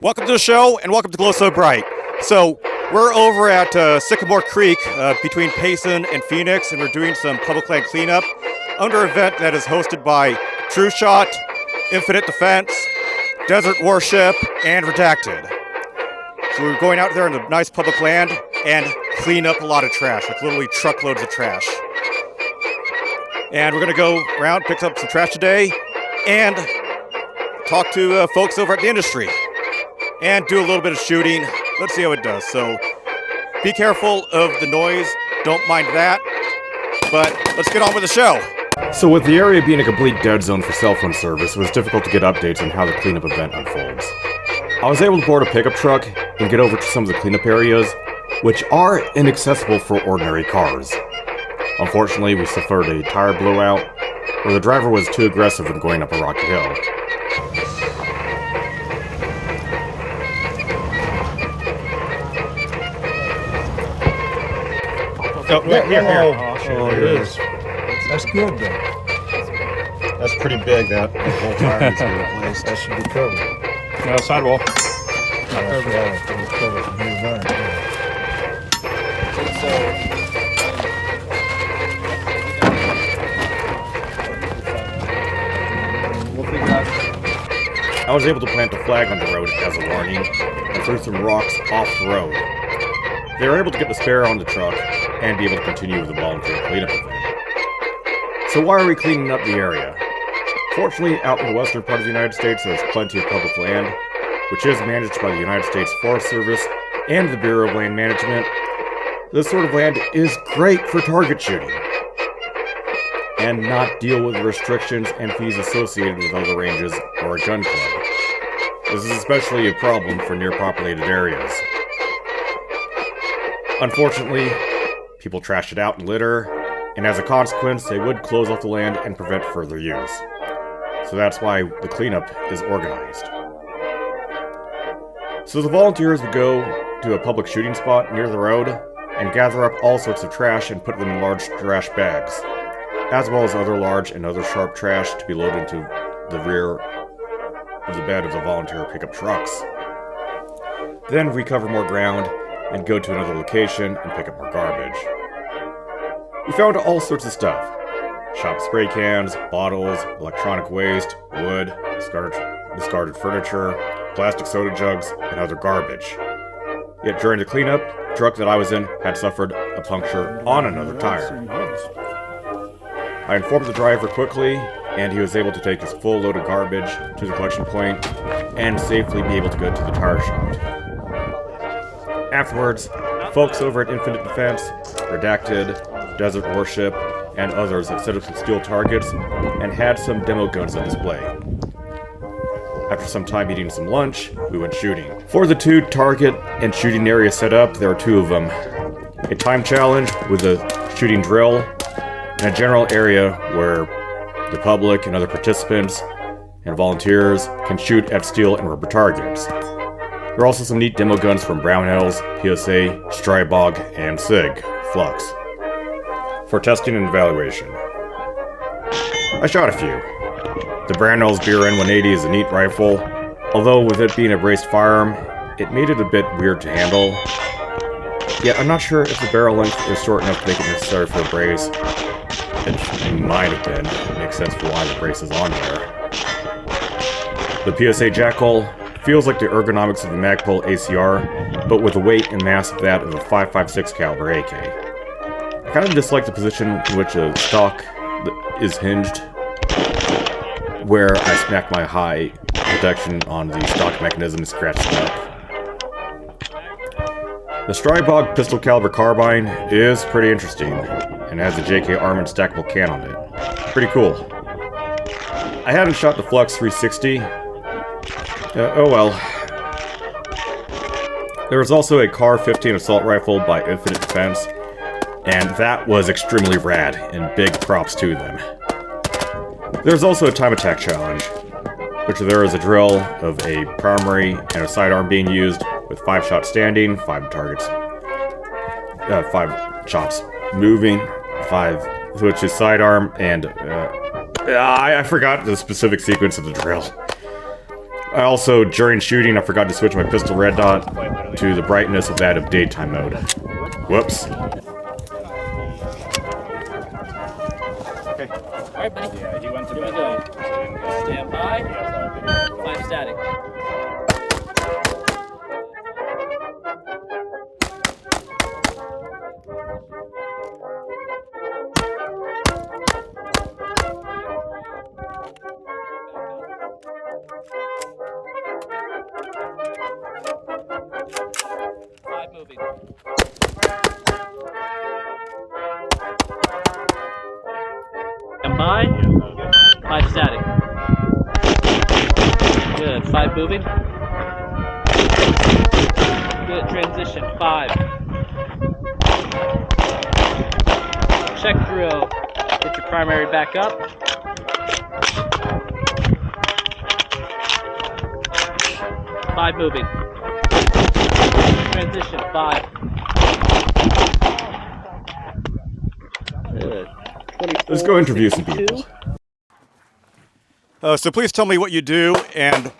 Welcome to the show, and welcome to Glow So Bright. So, we're over at Sycamore Creek between Payson and Phoenix, and we're doing some public land cleanup under an event that is hosted by True Shot, Infinite Defense, Desert Warship, and Redacted. So we're going out there in the nice public land and clean up a lot of trash, like literally truckloads of trash. And we're going to go around, pick up some trash today, and talk to folks over at the industry. And do a little bit of shooting. Let's see how it does. So be careful of the noise. Don't mind that. But let's get on with the show. So with the area being a complete dead zone for cell phone service, it was difficult to get updates on how the cleanup event unfolds. I was able to board a pickup truck and get over to some of the cleanup areas, which are inaccessible for ordinary cars. Unfortunately, we suffered a tire blowout, where the driver was too aggressive when going up a rocky hill. Oh, here. Oh, it is. That's good, though. That's pretty big, that whole tire needs to be replaced. That should be covered. No, sidewall. It's covered from here running. I was able to plant a flag on the road as a warning and threw some rocks off the road. They were able to get the spare on the truck and be able to continue with the volunteer cleanup event. So why are we cleaning up the area? Fortunately, out in the western part of the United States, there's plenty of public land, which is managed by the United States Forest Service and the Bureau of Land Management. This sort of land is great for target shooting and not deal with the restrictions and fees associated with other ranges or a gun club. This is especially a problem for near populated areas. Unfortunately, people trash it out in litter, and as a consequence, they would close off the land and prevent further use. So that's why the cleanup is organized. So the volunteers would go to a public shooting spot near the road and gather up all sorts of trash and put them in large trash bags, as well as other large and other sharp trash to be loaded into the rear of the bed of the volunteer pickup trucks. Then we cover more ground and go to another location and pick up more garbage. We found all sorts of stuff. Shop spray cans, bottles, electronic waste, wood, discarded furniture, plastic soda jugs, and other garbage. Yet during the cleanup, the truck that I was in had suffered a puncture on another tire. I informed the driver quickly, and he was able to take his full load of garbage to the collection point and safely be able to go to the tire shop. Afterwards, folks over at Infinite Defense, Redacted, Desert Warship, and others have set up some steel targets and had some demo guns on display. After some time eating some lunch, we went shooting. For the 2 target and shooting areas set up, there are 2 of them. A time challenge with a shooting drill, and a general area where the public and other participants and volunteers can shoot at steel and rubber targets. There are also some neat demo guns from Brownells, PSA, Strybog, and SIG, Flux, for testing and evaluation. I shot a few. The Brownells BRN-180 is a neat rifle, although with it being a braced firearm, it made it a bit weird to handle. Yet I'm not sure if the barrel length is short enough to make it necessary for a brace. It might have been. It makes sense for why the brace is on there. The PSA Jackal feels like the ergonomics of the Magpul ACR, but with the weight and mass of that of a .556 caliber AK. I kind of dislike the position in which a stock is hinged, where I smack my high protection on the stock mechanism and scratch it up. The Strybog pistol caliber carbine is pretty interesting, and has a JK Armament stackable can on it. Pretty cool. I hadn't shot the Flux 360. Oh well. There was also a CAR 15 assault rifle by Infinite Defense, and that was extremely rad, and big props to them. There's also a time attack challenge, which there is a drill of a primary and a sidearm being used with 5 shots standing, 5 targets, 5 shots moving, 5 which is sidearm, and I forgot the specific sequence of the drill. I also, during shooting, I forgot to switch my pistol red dot to the brightness of that of daytime mode. Whoops. All right, buddy. Yeah, he went to bed. Stand by. 5 static. Moving. Stand by. 5 static. Good. 5 moving. Good. Transition. 5. Check drill. Get your primary back up. 5 moving. Transition. 5. Good. Let's go interview some people. So please tell me what you do and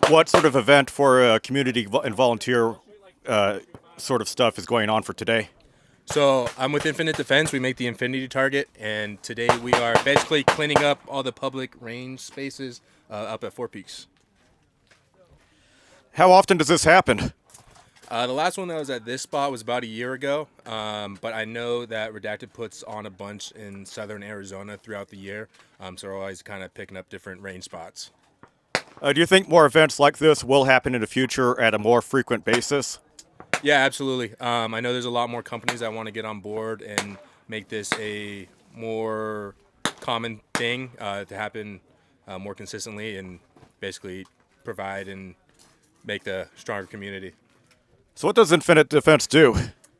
what sort of event for community and volunteer sort of stuff is going on for today. So I'm with Infinite Defense. We make the Infinity Target, and today we are basically cleaning up all the public range spaces up at Four Peaks. How often does this happen? The last one that was at this spot was about a year ago, but I know that Redacted puts on a bunch in southern Arizona throughout the year, so we're always kind of picking up different range spots. Do you think more events like this will happen in the future at a more frequent basis? Yeah, absolutely. I know there's a lot more companies that want to get on board and make this a more common thing to happen more consistently and basically provide and make the stronger community. So what does Infinite Defense do?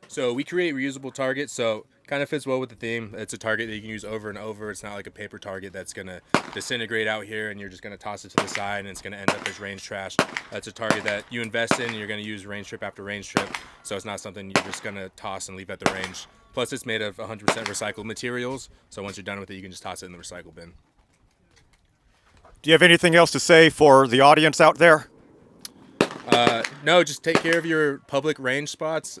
So we create reusable targets, so kind of fits well with the theme. It's a target that you can use over and over. It's not like a paper target that's going to disintegrate out here and you're just going to toss it to the side and it's going to end up as range trash. It's a target that you invest in and you're going to use range trip after range trip, so it's not something you're just going to toss and leave at the range. Plus it's made of 100% recycled materials, so once you're done with it, you can just toss it in the recycle bin. Do you have anything else to say for the audience out there? No, just take care of your public range spots.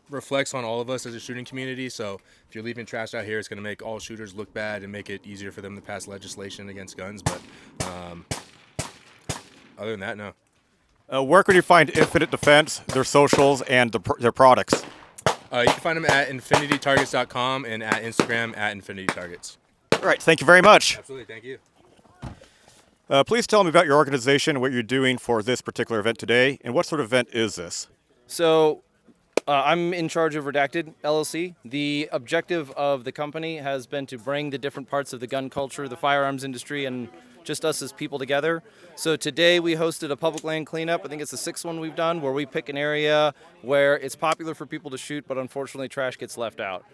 Reflects on all of us as a shooting community, so if you're leaving trash out here, it's going to make all shooters look bad and make it easier for them to pass legislation against guns, but other than that, no. Where can you find Infinite Defense, their socials, and their products? You can find them at infinitytargets.com and at Instagram at infinitytargets. All right, thank you very much. Absolutely, thank you. Please tell me about your organization and what you're doing for this particular event today, and what sort of event is this? So, I'm in charge of Redacted LLC. The objective of the company has been to bring the different parts of the gun culture, the firearms industry, and just us as people together. So today we hosted a public land cleanup. I think it's the 6th one we've done, where we pick an area where it's popular for people to shoot, but unfortunately trash gets left out.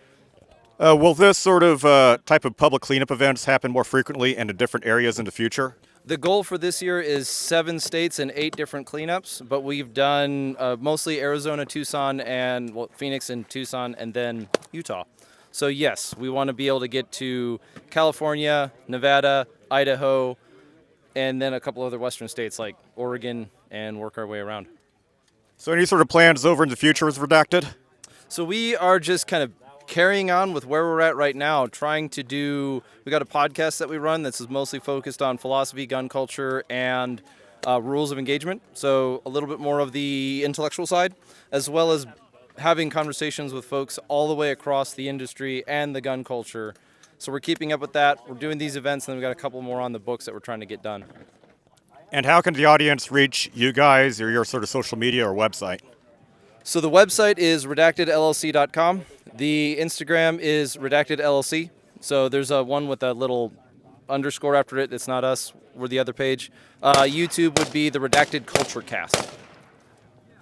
Will this sort of type of public cleanup events happen more frequently and in different areas in the future? The goal for this year is 7 states and 8 different cleanups, but we've done mostly Arizona, Tucson, and Phoenix and Tucson, and then Utah. So yes, we want to be able to get to California, Nevada, Idaho, and then a couple other western states like Oregon, and work our way around. So any sort of plans over in the future with Redacted? So we are just kind of carrying on with where we're at right now, trying to do, we got a podcast that we run that's mostly focused on philosophy, gun culture, and rules of engagement. So a little bit more of the intellectual side, as well as having conversations with folks all the way across the industry and the gun culture. So we're keeping up with that. We're doing these events, and then we've got a couple more on the books that we're trying to get done. And how can the audience reach you guys or your sort of social media or website? So the website is redactedllc.com. The Instagram is redactedllc. So there's a one with a little underscore after it. It's not us. We're the other page. YouTube would be the Redacted Culture Cast.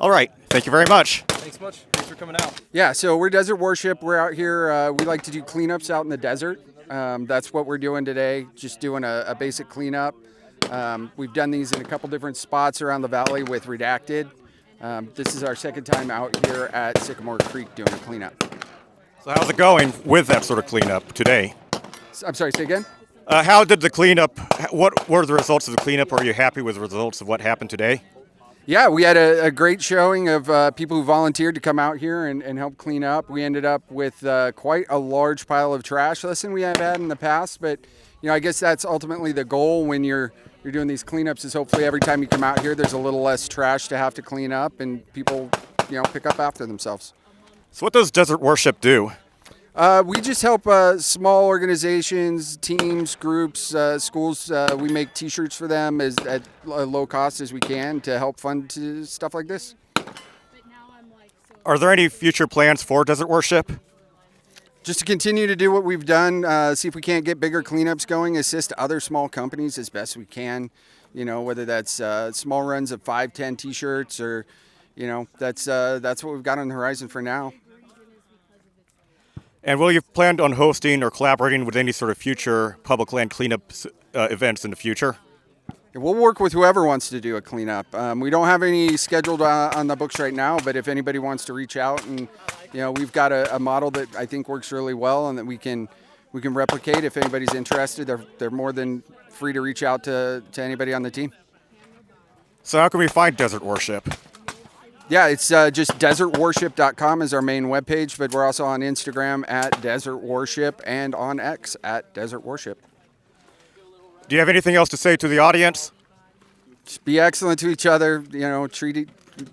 All right. Thank you very much. Thanks much. Thanks for coming out. Yeah, so we're Desert Worship. We're out here. We like to do cleanups out in the desert. That's what we're doing today, just doing a basic cleanup. We've done these in a couple different spots around the valley with Redacted. This is our second time out here at Sycamore Creek doing a cleanup. So how's it going with that sort of cleanup today? I'm sorry, say again? How did the cleanup, what were the results of the cleanup? Are you happy with the results of what happened today? Yeah, we had a great showing of people who volunteered to come out here and help clean up. We ended up with quite a large pile of trash, less than we have had in the past. But I guess that's ultimately the goal when you're doing these cleanups, is hopefully every time you come out here, there's a little less trash to have to clean up, and people pick up after themselves. So what does Desert Worship do? We just help small organizations, teams, groups, schools. We make T-shirts for them at low cost as we can to help fund stuff like this. Are there any future plans for Desert Worship? Just to continue to do what we've done, see if we can't get bigger cleanups going, assist other small companies as best we can. Whether that's small runs of 5, 10 T-shirts, or that's what we've got on the horizon for now. And will you plan on hosting or collaborating with any sort of future public land cleanup events in the future? We'll work with whoever wants to do a cleanup. We don't have any scheduled on the books right now, but if anybody wants to reach out, and we've got a model that I think works really well and that we can replicate. If anybody's interested, they're more than free to reach out to anybody on the team. So how can we find Desert Worship? Yeah, it's just desertworship.com is our main webpage, but we're also on Instagram at Desert Worship and on X at Desert Worship. Do you have anything else to say to the audience? Just be excellent to each other,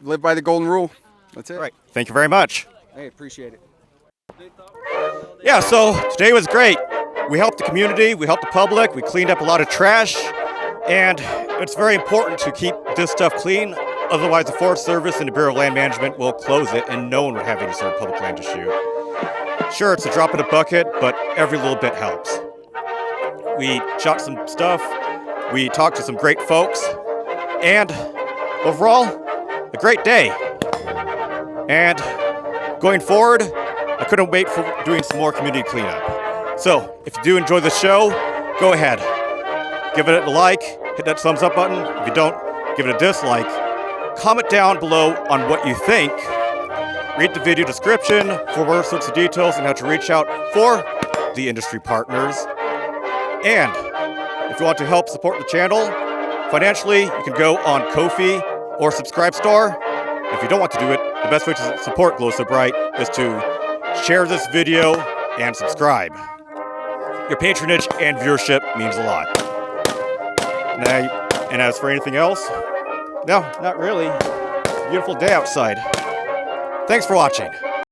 live by the golden rule. That's it. Right. Thank you very much. Hey, appreciate it. Yeah, so today was great. We helped the community, we helped the public, we cleaned up a lot of trash, and it's very important to keep this stuff clean. Otherwise, the Forest Service and the Bureau of Land Management will close it, and no one would have any sort of public land to shoot. Sure, it's a drop in a bucket, but every little bit helps. We shot some stuff, we talked to some great folks, and overall, a great day. And going forward, I couldn't wait for doing some more community cleanup. So, if you do enjoy the show, go ahead. Give it a like, hit that thumbs up button. If you don't, give it a dislike. Comment down below on what you think. Read the video description for more sorts of details and how to reach out for the industry partners. And if you want to help support the channel financially, you can go on Ko-fi or Subscribe Store. If you don't want to do it, the best way to support Glow So Bright is to share this video and subscribe. Your patronage and viewership means a lot. And as for anything else, no, not really. Beautiful day outside. Thanks for watching.